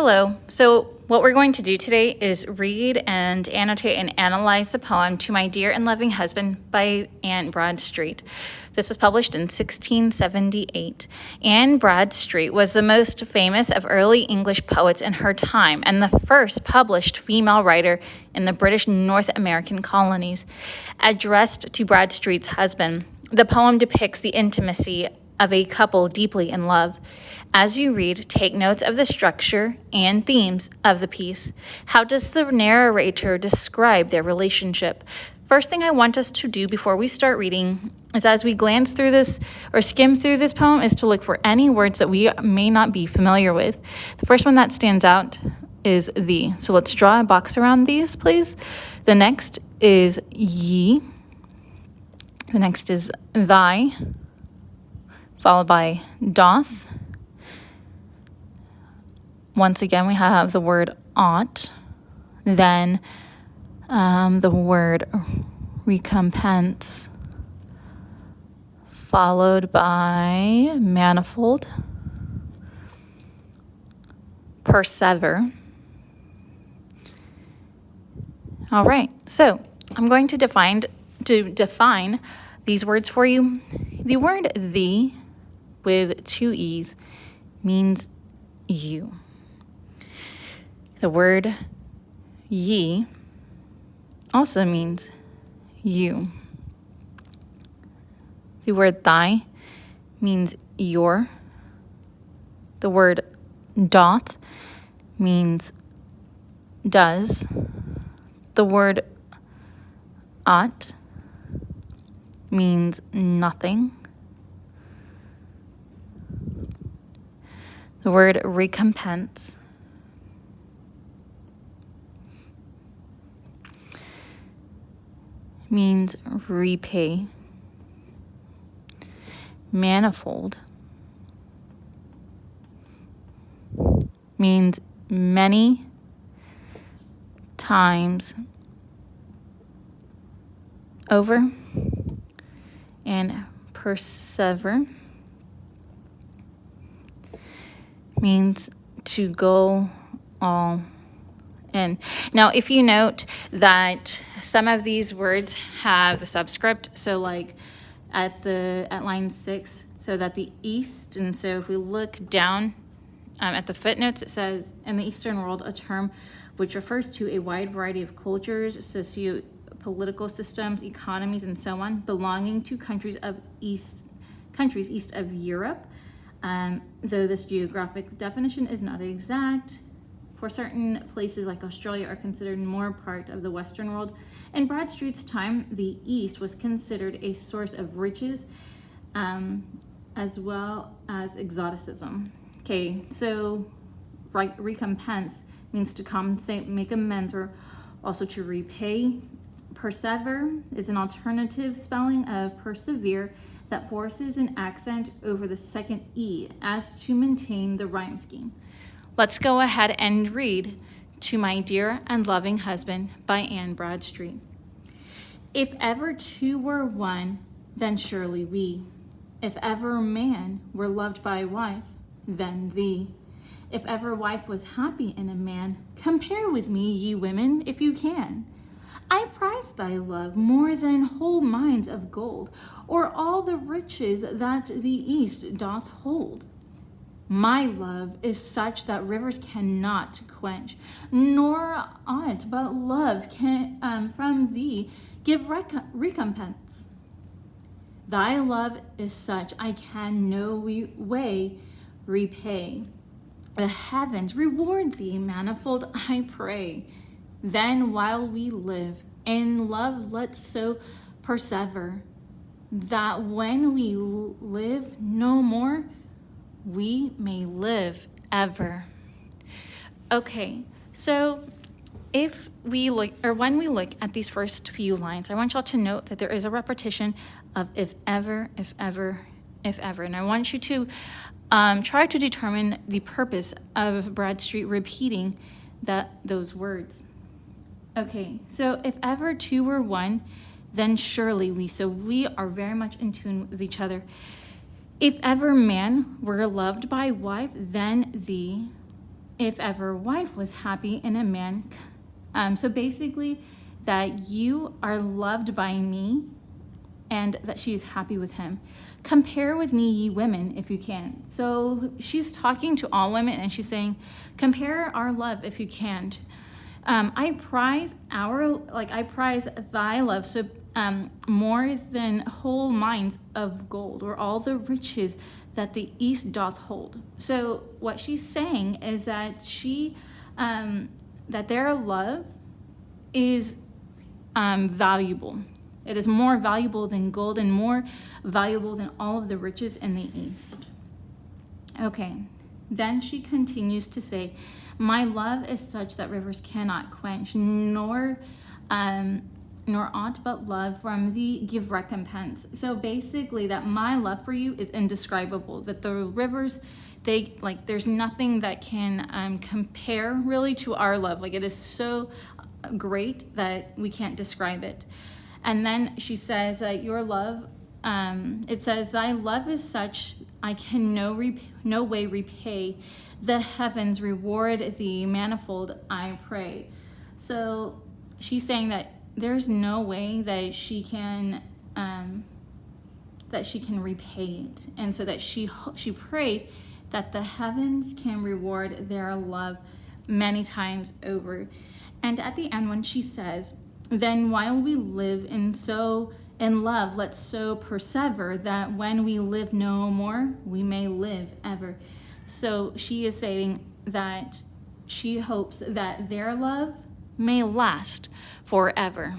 Hello. So what we're going to do today is read and annotate and analyze the poem To My Dear and Loving Husband by Anne Bradstreet. This was published in 1678. Anne Bradstreet was the most famous of early English poets in her time and the first published female writer in the British North American colonies. Addressed to Bradstreet's husband, the poem depicts the intimacy of a couple deeply in love. As you read, take notes of the structure and themes of the piece. How does the narrator describe their relationship? First thing I want us to do before we start reading is, as we glance through this or skim through this poem, is to look for any words that we may not be familiar with. The first one that stands out is the. So let's draw a box around these, please. The next is ye. The next is thy, followed by doth. Once again, we have the word ought, then the word recompense, followed by manifold, persever. All right, so I'm going to define these words for you. The word thee with two e's means you. The word ye also means you. The word thy means your. The word doth means does. The word ought means nothing. The word recompense means repay. Manifold means many times over. And persever means to go all in. Now, if you note that some of these words have the subscript, so like at line 6, so that the east, and so if we look down at the footnotes, it says, in the Eastern world, a term which refers to a wide variety of cultures, socio-political systems, economies, and so on, belonging to countries east of Europe. Though this geographic definition is not exact, for certain places like Australia are considered more part of the Western world. In Bradstreet's time, the East was considered a source of riches, as well as exoticism. Okay, so recompense means to compensate, make amends, or also to repay. Persever is an alternative spelling of persevere that forces an accent over the second E as to maintain the rhyme scheme. Let's go ahead and read To My Dear and Loving Husband by Anne Bradstreet. If ever two were one, then surely we. If ever man were loved by wife, then thee. If ever wife was happy in a man, compare with me, ye women, if you can. I prize thy love more than whole mines of gold, or all the riches that the East doth hold. My love is such that rivers cannot quench, nor aught but love can from thee give recompense. Thy love is such I can no way repay. The heavens reward thee manifold, I pray. Then while we live in love, let's so persever, that when we live no more, we may live ever. Okay, so when we look at these first few lines, I want y'all to note that there is a repetition of if ever, if ever, if ever. And I want you to try to determine the purpose of Bradstreet repeating those words. Okay, so if ever two were one, then surely we. So we are very much in tune with each other. If ever man were loved by wife, then thee. if ever wife was happy in a man. So basically, that you are loved by me and that she is happy with him. Compare with me, ye women, if you can. So she's talking to all women and she's saying, compare our love if you can. I prize thy love so more than whole mines of gold or all the riches that the east doth hold. So what she's saying is that that their love is valuable. It is more valuable than gold and more valuable than all of the riches in the east. Okay, then she continues to say, my love is such that rivers cannot quench, nor aught but love from thee give recompense. So basically that my love for you is indescribable, that the rivers, there's nothing that can compare really to our love. Like, it is so great that we can't describe it. And then she says that your love, it says, thy love is such I can no way repay. The heavens reward thee manifold, I pray. So she's saying that there's no way that she can repay it, and so that she prays that the heavens can reward their love many times over. And at the end, when she says, then while we live in love, let's so persevere that when we live no more, we may live ever. So she is saying that she hopes that their love may last forever.